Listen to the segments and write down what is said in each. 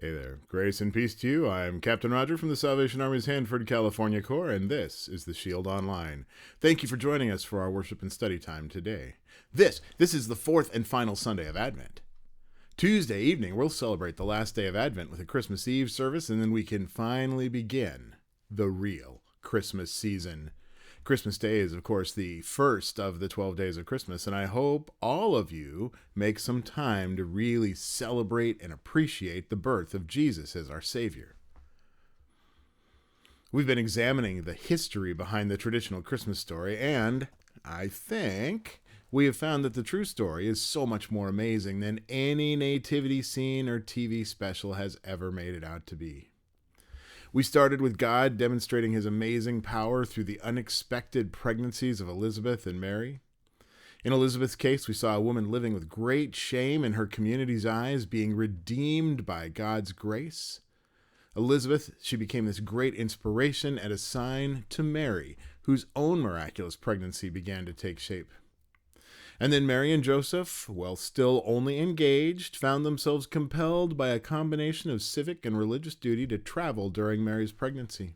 Hey there. Grace and peace to you. I'm Captain Roger from the Salvation Army's Hanford, California Corps, and this is the Shield Online. Thank you for joining us for our worship and study time today. This is the fourth and final Sunday of Advent. Tuesday evening, we'll celebrate the last day of Advent with a Christmas Eve service, and then we can finally begin the real Christmas season. Christmas Day is, of course, the first of the 12 days of Christmas, and I hope all of you make some time to really celebrate and appreciate the birth of Jesus as our Savior. We've been examining the history behind the traditional Christmas story, and I think we have found that the true story is so much more amazing than any nativity scene or TV special has ever made it out to be. We started with God demonstrating his amazing power through the unexpected pregnancies of Elizabeth and Mary. In Elizabeth's case, we saw a woman living with great shame in her community's eyes, being redeemed by God's grace. Elizabeth, she became this great inspiration and a sign to Mary, whose own miraculous pregnancy began to take shape. And then Mary and Joseph, while still only engaged, found themselves compelled by a combination of civic and religious duty to travel during Mary's pregnancy.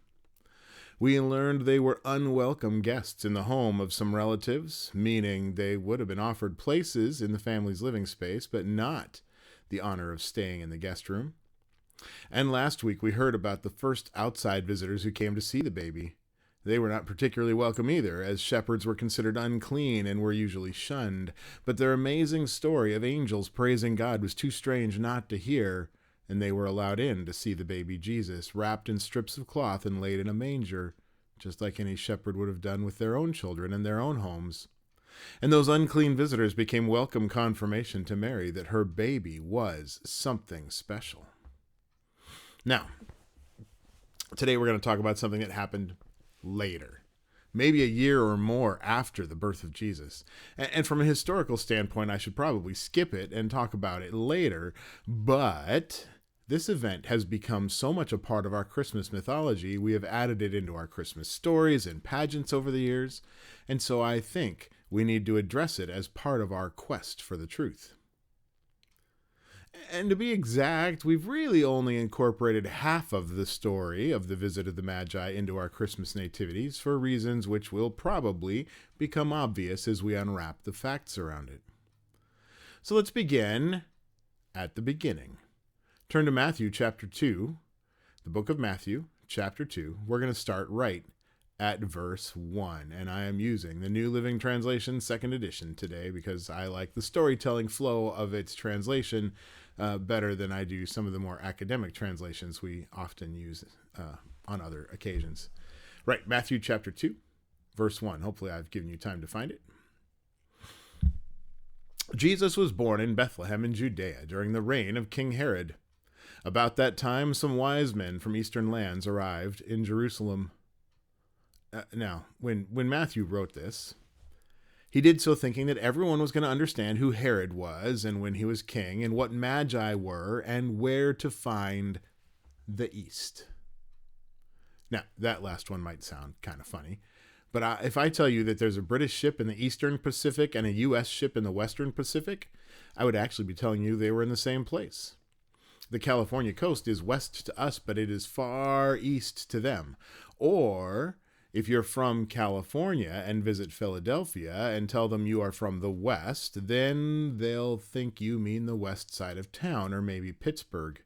We learned they were unwelcome guests in the home of some relatives, meaning they would have been offered places in the family's living space, but not the honor of staying in the guest room. And last week we heard about the first outside visitors who came to see the baby. They were not particularly welcome either, as shepherds were considered unclean and were usually shunned. But their amazing story of angels praising God was too strange not to hear, and they were allowed in to see the baby Jesus, wrapped in strips of cloth and laid in a manger, just like any shepherd would have done with their own children in their own homes. And those unclean visitors became welcome confirmation to Mary that her baby was something special. Now, today we're going to talk about something that happened later, maybe a year or more after the birth of Jesus. And from a historical standpoint, I should probably skip it and talk about it later, but this event has become so much a part of our Christmas mythology, we have added it into our Christmas stories and pageants over the years, and so I think we need to address it as part of our quest for the truth. And to be exact, we've really only incorporated half of the story of the visit of the Magi into our Christmas nativities for reasons which will probably become obvious as we unwrap the facts around it. So let's begin at the beginning. Turn to Matthew chapter 2, the book of Matthew chapter 2. We're going to start right at verse 1, and I am using the New Living Translation, second edition today because I like the storytelling flow of its translation better than I do some of the more academic translations we often use on other occasions. Right, Matthew chapter 2, verse 1. Hopefully I've given you time to find it. Jesus was born in Bethlehem in Judea during the reign of King Herod. About that time, some wise men from eastern lands arrived in Jerusalem. Now, when Matthew wrote this, he did so thinking that everyone was going to understand who Herod was and when he was king and what Magi were and where to find the East. Now, that last one might sound kind of funny, but if I tell you that there's a British ship in the Eastern Pacific and a U.S. ship in the Western Pacific, I would actually be telling you they were in the same place. The California coast is west to us, but it is far east to them. Or if you're from California and visit Philadelphia and tell them you are from the West, then they'll think you mean the west side of town or maybe Pittsburgh.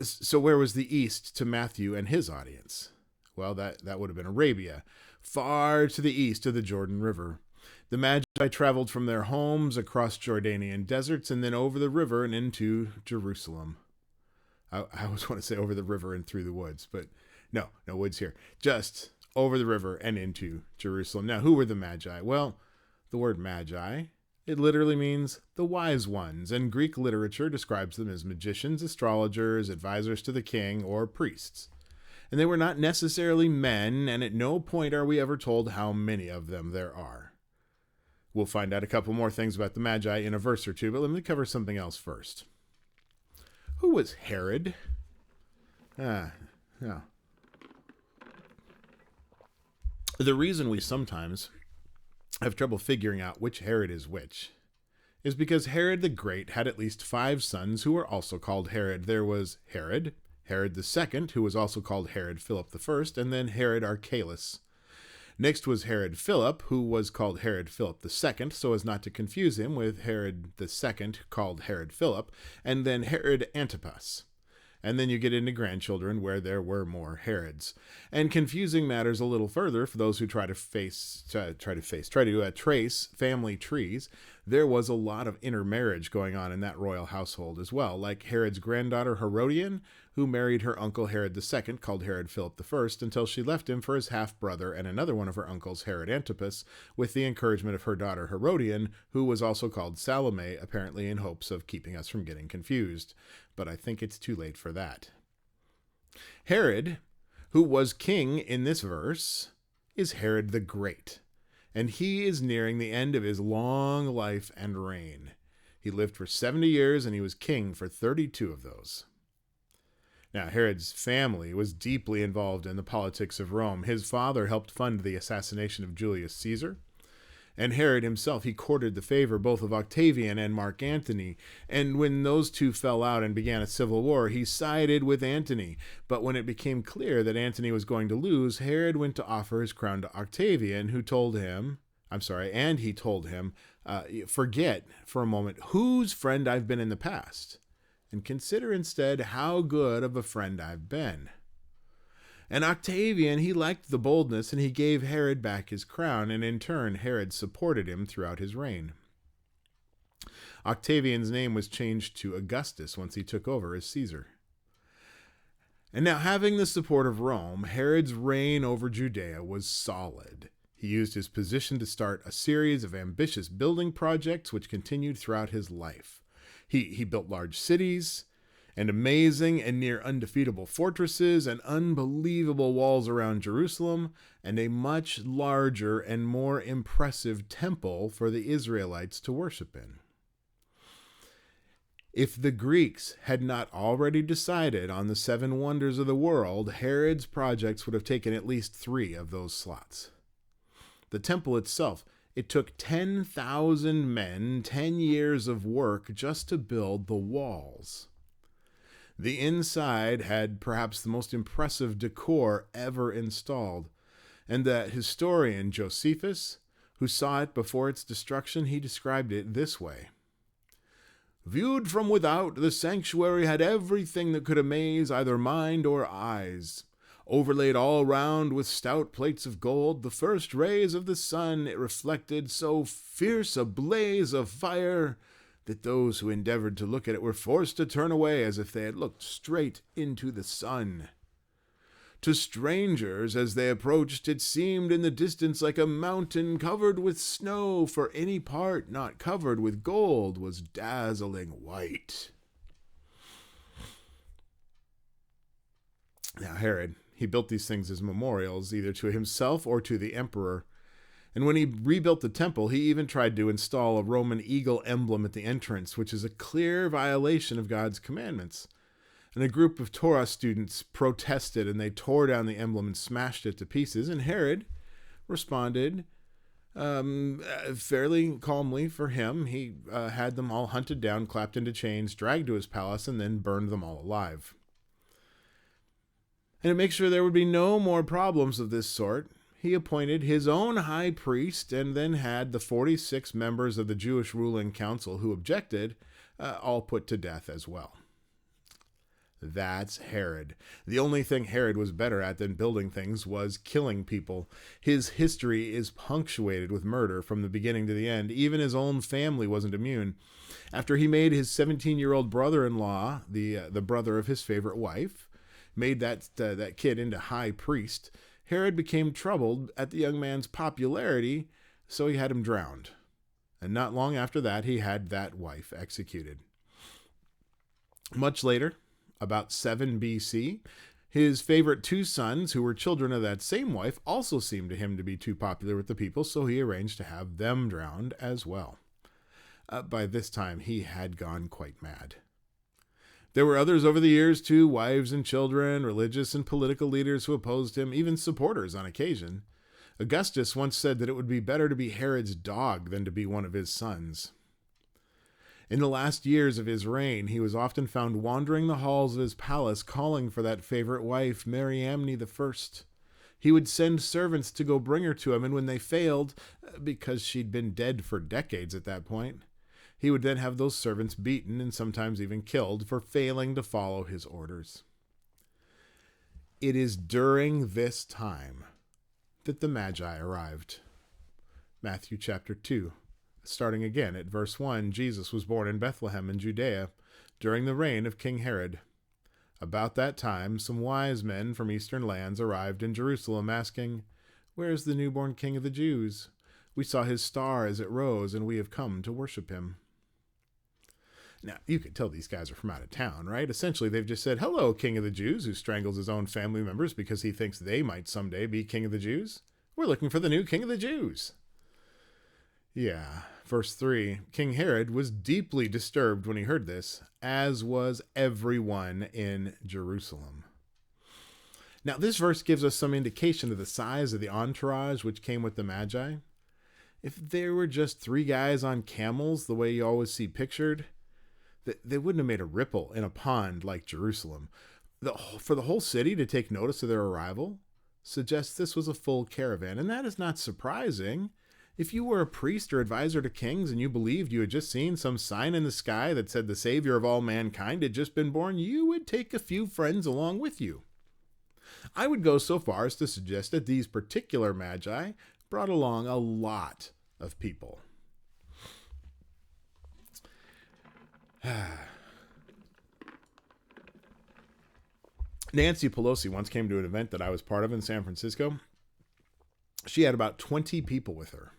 So where was the East to Matthew and his audience? Well, that would have been Arabia, far to the east of the Jordan River. The Magi traveled from their homes across Jordanian deserts and then over the river and into Jerusalem. I always want to say over the river and through the woods, but no woods here. Just over the river and into Jerusalem. Now, who were the Magi? Well, the word Magi, it literally means the wise ones, and Greek literature describes them as magicians, astrologers, advisors to the king, or priests. And they were not necessarily men, and at no point are we ever told how many of them there are. We'll find out a couple more things about the Magi in a verse or two, but let me cover something else first. Who was Herod? Yeah. The reason we sometimes have trouble figuring out which Herod is which is because Herod the Great had at least 5 sons who were also called Herod. There was Herod, Herod the Second, who was also called Herod Philip the First, and then Herod Archelaus. Next was Herod Philip, who was called Herod Philip the Second, so as not to confuse him with Herod the Second, called Herod Philip, and then Herod Antipas. And then you get into grandchildren where there were more Herods. And confusing matters a little further for those who try to trace family trees. There was a lot of intermarriage going on in that royal household as well, like Herod's granddaughter Herodian, who married her uncle Herod II, called Herod Philip I, until she left him for his half-brother and another one of her uncles, Herod Antipas, with the encouragement of her daughter Herodian, who was also called Salome, apparently in hopes of keeping us from getting confused. But I think it's too late for that. Herod, who was king in this verse, is Herod the Great, and he is nearing the end of his long life and reign. He lived for 70 years, and he was king for 32 of those. Now, Herod's family was deeply involved in the politics of Rome. His father helped fund the assassination of Julius Caesar. And Herod himself, he courted the favor both of Octavian and Mark Antony. And when those two fell out and began a civil war, he sided with Antony. But when it became clear that Antony was going to lose, Herod went to offer his crown to Octavian, who told him, forget for a moment whose friend I've been in the past, and consider instead how good of a friend I've been. And Octavian, he liked the boldness, and he gave Herod back his crown, and in turn Herod supported him throughout his reign. Octavian's name was changed to Augustus once he took over as Caesar. And now, having the support of Rome, Herod's reign over Judea was solid. He used his position to start a series of ambitious building projects which continued throughout his life. He built large cities, and amazing and near undefeatable fortresses, and unbelievable walls around Jerusalem, and a much larger and more impressive temple for the Israelites to worship in. If the Greeks had not already decided on the 7 wonders of the world, Herod's projects would have taken at least 3 of those slots. The temple itself, it took 10,000 men, 10 years of work just to build the walls. The inside had perhaps the most impressive decor ever installed, and the historian Josephus, who saw it before its destruction, he described it this way. Viewed from without, the sanctuary had everything that could amaze either mind or eyes. Overlaid all round with stout plates of gold, the first rays of the sun it reflected so fierce a blaze of fire that those who endeavored to look at it were forced to turn away as if they had looked straight into the sun. To strangers, as they approached, it seemed in the distance like a mountain covered with snow, for any part not covered with gold was dazzling white. Now Herod, he built these things as memorials, either to himself or to the emperor. And when he rebuilt the temple, he even tried to install a Roman eagle emblem at the entrance, which is a clear violation of God's commandments. And a group of Torah students protested, and they tore down the emblem and smashed it to pieces. And Herod responded fairly calmly for him. He had them all hunted down, clapped into chains, dragged to his palace, and then burned them all alive. And to make sure there would be no more problems of this sort, he appointed his own high priest, and then had the 46 members of the Jewish ruling council who objected all put to death as well. That's Herod. The only thing Herod was better at than building things was killing people. His history is punctuated with murder from the beginning to the end. Even his own family wasn't immune. After he made his 17-year-old brother-in-law, the brother of his favorite wife, made that kid into high priest, Herod became troubled at the young man's popularity, so he had him drowned. And not long after that, he had that wife executed. Much later, about 7 BC, his favorite 2 sons, who were children of that same wife, also seemed to him to be too popular with the people, so he arranged to have them drowned as well. By this time, he had gone quite mad. There were others over the years, too, wives and children, religious and political leaders who opposed him, even supporters on occasion. Augustus once said that it would be better to be Herod's dog than to be one of his sons. In the last years of his reign, he was often found wandering the halls of his palace calling for that favorite wife, Mariamne I. He would send servants to go bring her to him, and when they failed, because she'd been dead for decades at that point, he would then have those servants beaten and sometimes even killed for failing to follow his orders. It is during this time that the Magi arrived. Matthew chapter 2. Starting again at verse 1, Jesus was born in Bethlehem in Judea during the reign of King Herod. About that time, some wise men from eastern lands arrived in Jerusalem asking, "Where is the newborn King of the Jews? We saw his star as it rose, and we have come to worship him." Now, you could tell these guys are from out of town, right? Essentially, they've just said, "Hello, King of the Jews," who strangles his own family members because he thinks they might someday be King of the Jews. "We're looking for the new King of the Jews." Yeah. Verse 3, King Herod was deeply disturbed when he heard this, as was everyone in Jerusalem. Now, this verse gives us some indication of the size of the entourage which came with the Magi. If there were just 3 guys on camels, the way you always see pictured, they wouldn't have made a ripple in a pond like Jerusalem. For the whole city to take notice of their arrival suggests this was a full caravan, and that is not surprising. If you were a priest or advisor to kings and you believed you had just seen some sign in the sky that said the Savior of all mankind had just been born, you would take a few friends along with you. I would go so far as to suggest that these particular Magi brought along a lot of people. Nancy Pelosi once came to an event that I was part of in San Francisco. She had about 20 people with her.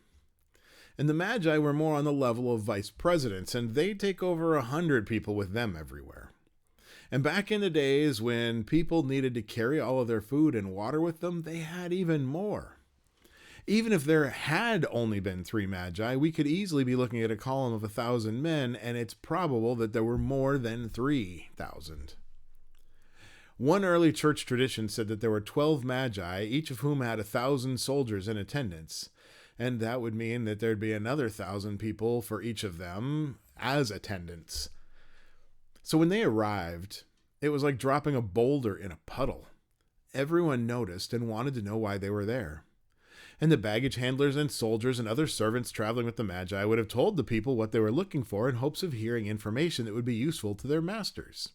And the Magi were more on the level of vice presidents, and they take over 100 people with them everywhere. And back in the days when people needed to carry all of their food and water with them, they had even more. Even if there had only been 3 Magi, we could easily be looking at a column of 1,000 men, and it's probable that there were more than 3,000. One early church tradition said that there were 12 Magi, each of whom had 1,000 soldiers in attendance. And that would mean that there'd be another 1,000 people for each of them as attendants. So when they arrived, it was like dropping a boulder in a puddle. Everyone noticed and wanted to know why they were there. And the baggage handlers and soldiers and other servants traveling with the Magi would have told the people what they were looking for in hopes of hearing information that would be useful to their masters.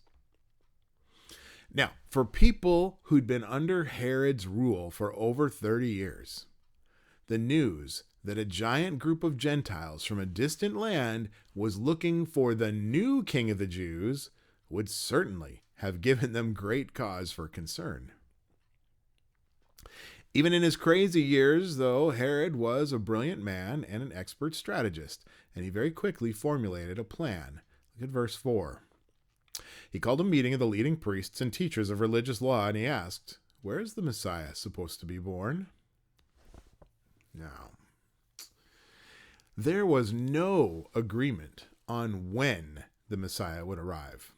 Now, for people who'd been under Herod's rule for over 30 years, the news that a giant group of Gentiles from a distant land was looking for the new King of the Jews would certainly have given them great cause for concern. Even in his crazy years, though, Herod was a brilliant man and an expert strategist, and he very quickly formulated a plan. Look at verse 4. He called a meeting of the leading priests and teachers of religious law, and he asked, "Where is the Messiah supposed to be born?" Now, there was no agreement on when the Messiah would arrive.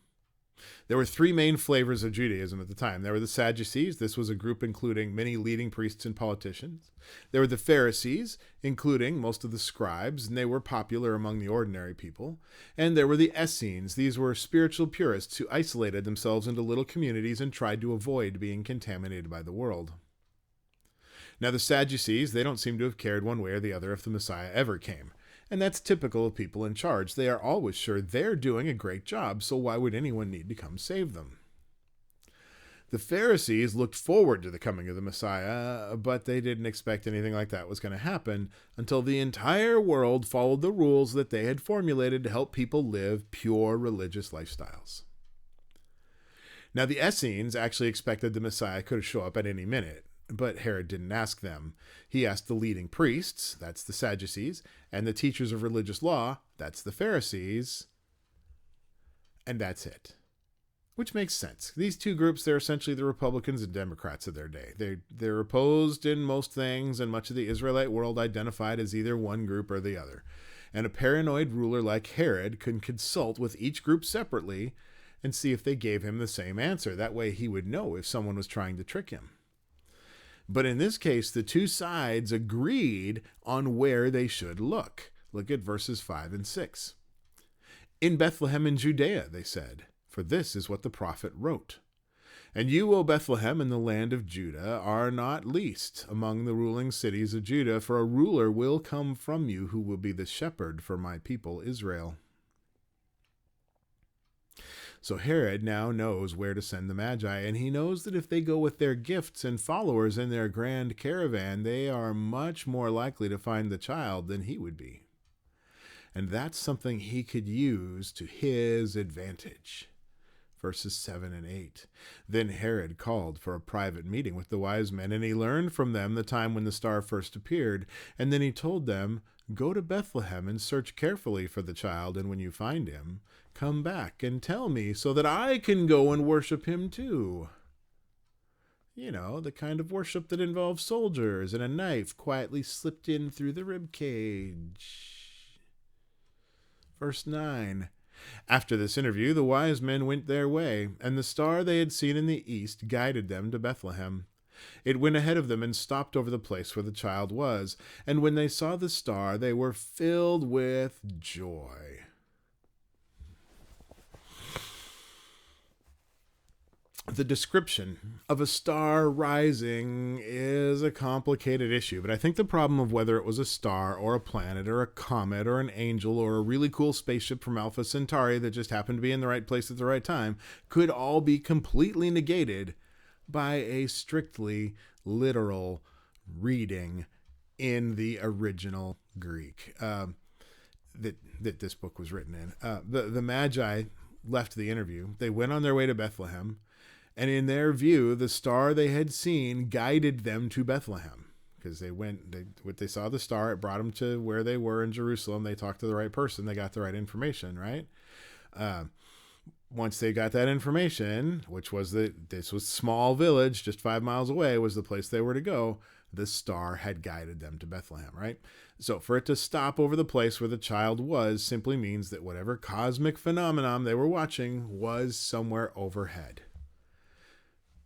There were 3 main flavors of Judaism at the time. There were the Sadducees. This was a group including many leading priests and politicians. There were the Pharisees, including most of the scribes, and they were popular among the ordinary people. And there were the Essenes. These were spiritual purists who isolated themselves into little communities and tried to avoid being contaminated by the world. Now, the Sadducees, they don't seem to have cared one way or the other if the Messiah ever came. And that's typical of people in charge. They are always sure they're doing a great job, so why would anyone need to come save them? The Pharisees looked forward to the coming of the Messiah, but they didn't expect anything like that was going to happen until the entire world followed the rules that they had formulated to help people live pure religious lifestyles. Now, the Essenes actually expected the Messiah could show up at any minute. But Herod didn't ask them. He asked the leading priests, that's the Sadducees, and the teachers of religious law, that's the Pharisees, and that's it. Which makes sense. These 2 groups, they're essentially the Republicans and Democrats of their day. They're opposed in most things, and much of the Israelite world identified as either one group or the other. And a paranoid ruler like Herod can consult with each group separately and see if they gave him the same answer. That way he would know if someone was trying to trick him. But in this case, the 2 sides agreed on where they should look. Look at verses 5 and 6. In Bethlehem in Judea, they said, for this is what the prophet wrote. And you, O Bethlehem, in the land of Judah, are not least among the ruling cities of Judah, for a ruler will come from you who will be the shepherd for my people Israel. So Herod now knows where to send the Magi, and he knows that if they go with their gifts and followers in their grand caravan, they are much more likely to find the child than he would be. And that's something he could use to his advantage. Verses 7 and 8. Then Herod called for a private meeting with the wise men, and he learned from them the time when the star first appeared. And then he told them, go to Bethlehem and search carefully for the child, and when you find him, come back and tell me so that I can go and worship him too. You know, the kind of worship that involves soldiers and a knife quietly slipped in through the rib cage. Verse 9. After this interview, the wise men went their way, and the star they had seen in the east guided them to Bethlehem. It went ahead of them and stopped over the place where the child was, and when they saw the star, they were filled with joy. The description of a star rising is a complicated issue, but I think the problem of whether it was a star or a planet or a comet or an angel or a really cool spaceship from Alpha Centauri that just happened to be in the right place at the right time could all be completely negated by a strictly literal reading in the original Greek that this book was written in. The Magi left the interview. They went on their way to Bethlehem. And in their view, the star they had seen guided them to Bethlehem. Because they saw the star, it brought them to where they were in Jerusalem. They talked to the right person. They got the right information, right? Once they got that information, which was that this was a small village just 5 miles away was the place they were to go, the star had guided them to Bethlehem, right? So for it to stop over the place where the child was simply means that whatever cosmic phenomenon they were watching was somewhere overhead.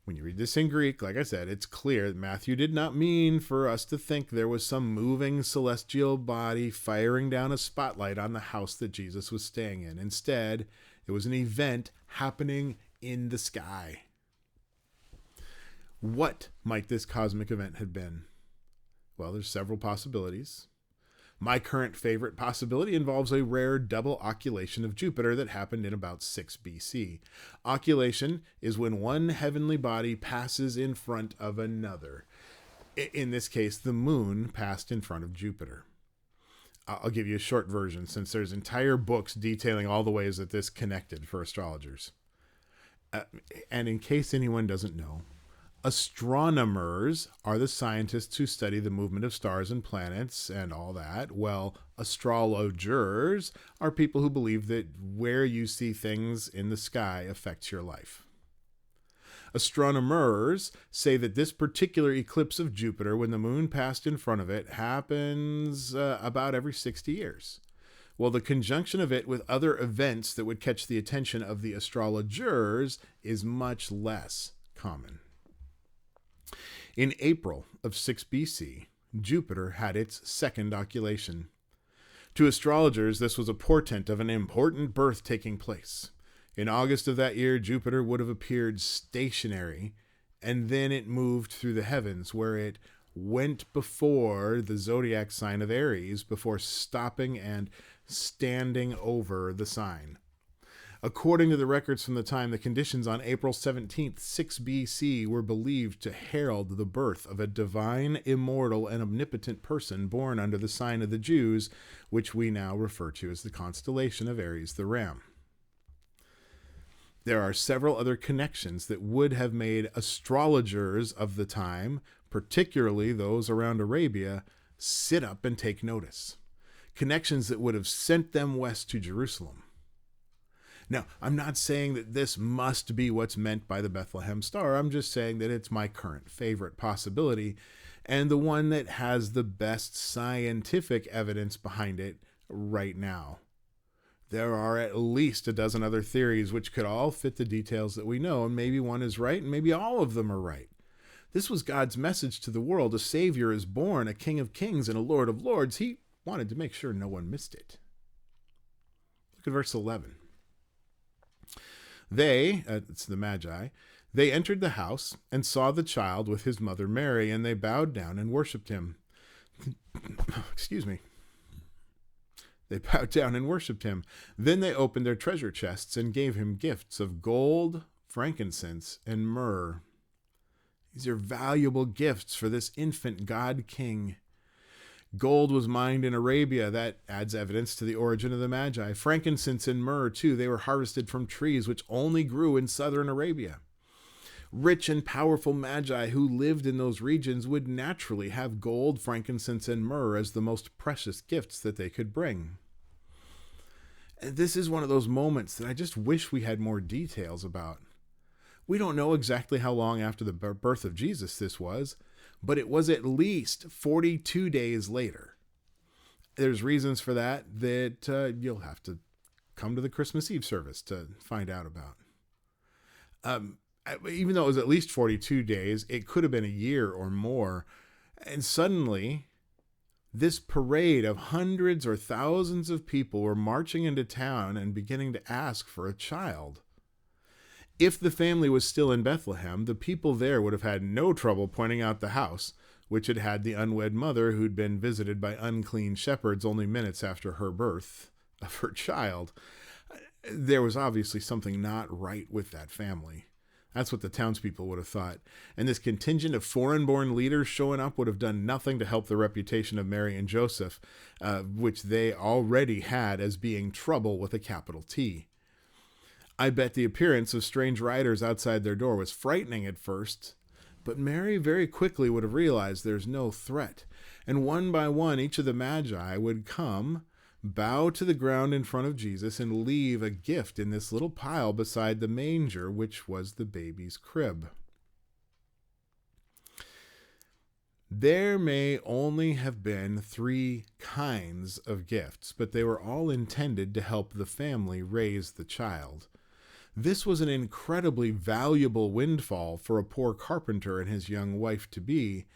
When you read this in Greek, like I said, it's clear that Matthew did not mean for us to think there was some moving celestial body firing down a spotlight on the house that Jesus was staying in. Instead, it was an event happening in the sky. What might this cosmic event have been? Well, there's several possibilities. My current favorite possibility involves a rare double occultation of Jupiter that happened in about 6 BC. Occultation is when one heavenly body passes in front of another. In this case, the moon passed in front of Jupiter. I'll give you a short version since there's entire books detailing all the ways that this connected for astrologers. And in case anyone doesn't know, astronomers are the scientists who study the movement of stars and planets and all that. Well, astrologers are people who believe that where you see things in the sky affects your life. Astronomers say that this particular eclipse of Jupiter, when the moon passed in front of it, happens about every 60 years. Well, the conjunction of it with other events that would catch the attention of the astrologers is much less common. In April of 6 BC, Jupiter had its second occultation. To astrologers, this was a portent of an important birth taking place. In August of that year, Jupiter would have appeared stationary, and then it moved through the heavens, where it went before the zodiac sign of Aries before stopping and standing over the sign. According to the records from the time, the conditions on April 17th, 6 BC were believed to herald the birth of a divine, immortal, and omnipotent person born under the sign of the Jews, which we now refer to as the constellation of Aries the Ram. There are several other connections that would have made astrologers of the time, particularly those around Arabia, sit up and take notice. Connections that would have sent them west to Jerusalem. Now, I'm not saying that this must be what's meant by the Bethlehem star. I'm just saying that it's my current favorite possibility and the one that has the best scientific evidence behind it right now. There are at least a dozen other theories which could all fit the details that we know, and maybe one is right, and maybe all of them are right. This was God's message to the world. A Savior is born, a King of Kings and a Lord of Lords. He wanted to make sure no one missed it. Look at verse 11. It's the Magi, they entered the house and saw the child with his mother Mary, and they bowed down and worshipped him. Excuse me. They bowed down and worshipped him. Then they opened their treasure chests and gave him gifts of gold, frankincense, and myrrh. These are valuable gifts for this infant God king. Gold was mined in Arabia. That adds evidence to the origin of the Magi. Frankincense and myrrh, too, they were harvested from trees which only grew in southern Arabia. Rich and powerful Magi who lived in those regions would naturally have gold, frankincense, and myrrh as the most precious gifts that they could bring. And this is one of those moments that I just wish we had more details about. We don't know exactly how long after the birth of Jesus this was, but it was at least 42 days later. There's reasons for that you'll have to come to the Christmas Eve service to find out about. Even though it was at least 42 days, it could have been a year or more. And suddenly, this parade of hundreds or thousands of people were marching into town and beginning to ask for a child. If the family was still in Bethlehem, the people there would have had no trouble pointing out the house, which had had the unwed mother who'd been visited by unclean shepherds only minutes after her birth of her child. There was obviously something not right with that family. That's what the townspeople would have thought. And this contingent of foreign-born leaders showing up would have done nothing to help the reputation of Mary and Joseph, which they already had as being trouble with a capital T. I bet the appearance of strange riders outside their door was frightening at first, but Mary very quickly would have realized there's no threat. And one by one, each of the Magi would come, bow to the ground in front of Jesus, and leave a gift in this little pile beside the manger, which was the baby's crib. There may only have been 3 kinds of gifts, but they were all intended to help the family raise the child. This was an incredibly valuable windfall for a poor carpenter and his young wife-to-be,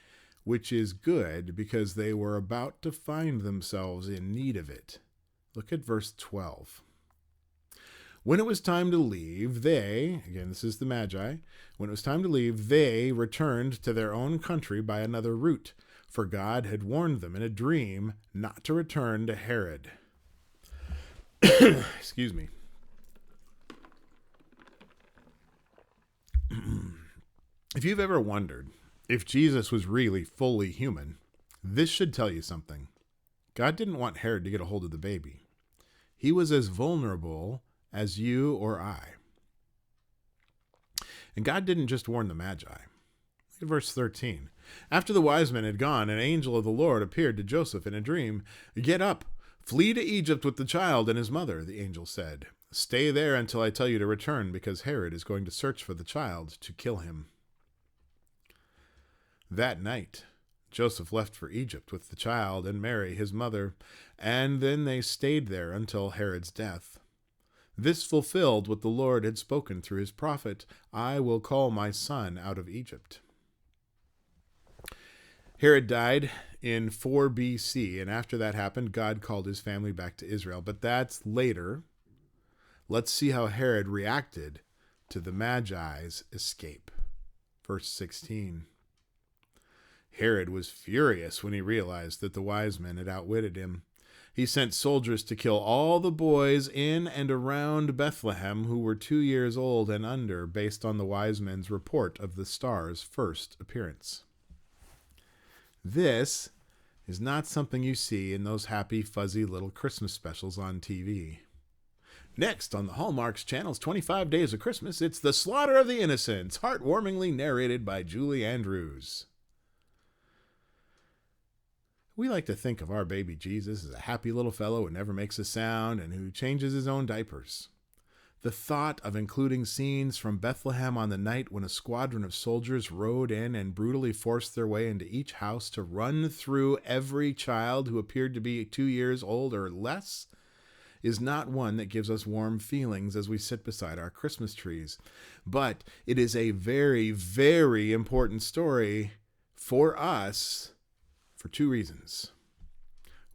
which is good because they were about to find themselves in need of it. Look at verse 12. When it was time to leave, this is the Magi, when it was time to leave, they returned to their own country by another route, for God had warned them in a dream not to return to Herod. Excuse me. If you've ever wondered if Jesus was really fully human, this should tell you something. God didn't want Herod to get a hold of the baby. He was as vulnerable as you or I. And God didn't just warn the Magi. Look at verse 13. After the wise men had gone, an angel of the Lord appeared to Joseph in a dream. "Get up, flee to Egypt with the child and his mother," the angel said. "Stay there until I tell you to return, because Herod is going to search for the child to kill him." That night, Joseph left for Egypt with the child and Mary, his mother, and then they stayed there until Herod's death. This fulfilled what the Lord had spoken through his prophet, "I will call my son out of Egypt." Herod died in 4 BC, and after that happened, God called his family back to Israel. But that's later. Let's see how Herod reacted to the Magi's escape. Verse 16. Herod was furious when he realized that the wise men had outwitted him. He sent soldiers to kill all the boys in and around Bethlehem who were 2 years old and under, based on the wise men's report of the star's first appearance. This is not something you see in those happy, fuzzy little Christmas specials on TV. Next on the Hallmark's Channel's 25 Days of Christmas, it's The Slaughter of the Innocents, heartwarmingly narrated by Julie Andrews. We like to think of our baby Jesus as a happy little fellow who never makes a sound and who changes his own diapers. The thought of including scenes from Bethlehem on the night when a squadron of soldiers rode in and brutally forced their way into each house to run through every child who appeared to be 2 years old or less is not one that gives us warm feelings as we sit beside our Christmas trees. But it is a very, very important story for us for 2 reasons.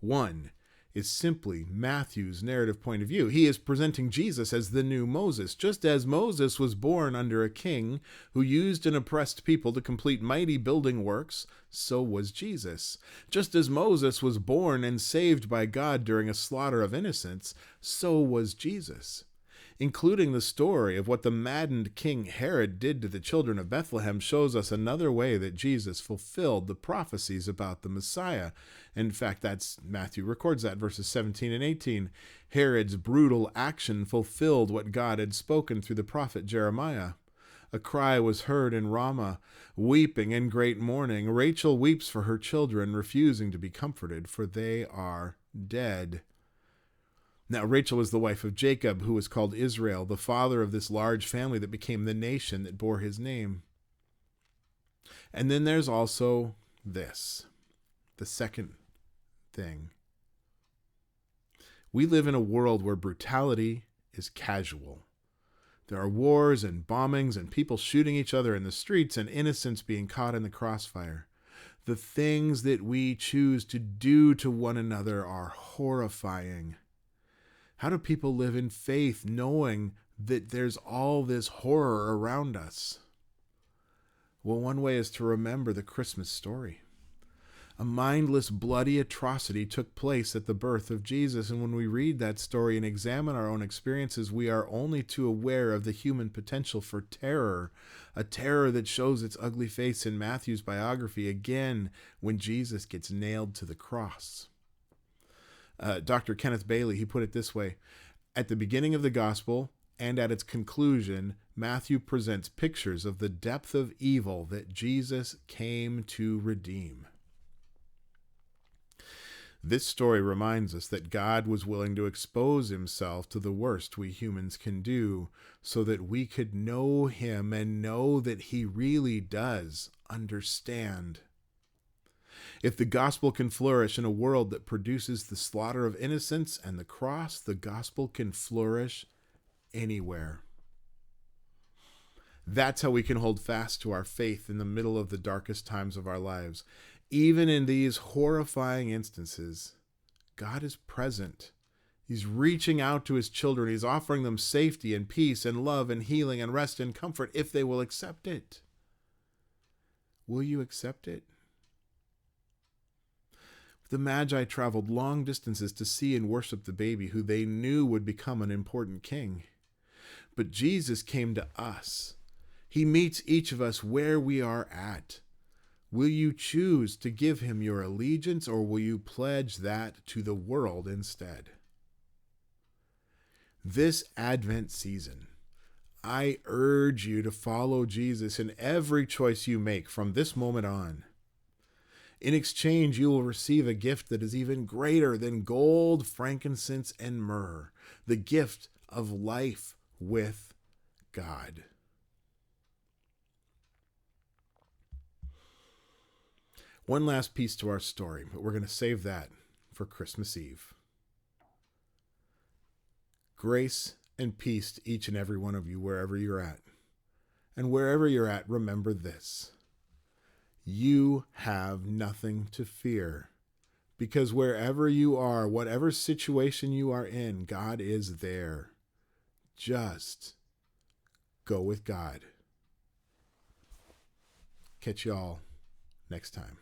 1, is simply Matthew's narrative point of view. He is presenting Jesus as the new Moses. Just as Moses was born under a king who used and oppressed people to complete mighty building works, so was Jesus. Just as Moses was born and saved by God during a slaughter of innocents, so was Jesus. Including the story of what the maddened King Herod did to the children of Bethlehem shows us another way that Jesus fulfilled the prophecies about the Messiah. In fact, Matthew records that, verses 17 and 18. Herod's brutal action fulfilled what God had spoken through the prophet Jeremiah. A cry was heard in Ramah, weeping in great mourning. Rachel weeps for her children, refusing to be comforted, for they are dead. Now, Rachel was the wife of Jacob, who was called Israel, the father of this large family that became the nation that bore his name. And then there's also this, the second thing. We live in a world where brutality is casual. There are wars and bombings and people shooting each other in the streets and innocents being caught in the crossfire. The things that we choose to do to one another are horrifying. How do people live in faith knowing that there's all this horror around us? Well, one way is to remember the Christmas story. A mindless, bloody atrocity took place at the birth of Jesus, and when we read that story and examine our own experiences, we are only too aware of the human potential for terror, a terror that shows its ugly face in Matthew's biography again when Jesus gets nailed to the cross. Dr. Kenneth Bailey, he put it this way: at the beginning of the gospel and at its conclusion, Matthew presents pictures of the depth of evil that Jesus came to redeem. This story reminds us that God was willing to expose himself to the worst we humans can do so that we could know him and know that he really does understand. If the gospel can flourish in a world that produces the slaughter of innocents and the cross, the gospel can flourish anywhere. That's how we can hold fast to our faith in the middle of the darkest times of our lives. Even in these horrifying instances, God is present. He's reaching out to his children. He's offering them safety and peace and love and healing and rest and comfort if they will accept it. Will you accept it? The Magi traveled long distances to see and worship the baby who they knew would become an important king. But Jesus came to us. He meets each of us where we are at. Will you choose to give him your allegiance, or will you pledge that to the world instead? This Advent season, I urge you to follow Jesus in every choice you make from this moment on. In exchange, you will receive a gift that is even greater than gold, frankincense, and myrrh, the gift of life with God. One last piece to our story, but we're going to save that for Christmas Eve. Grace and peace to each and every one of you wherever you're at. And wherever you're at, remember this: you have nothing to fear, because wherever you are, whatever situation you are in, God is there. Just go with God. Catch y'all next time.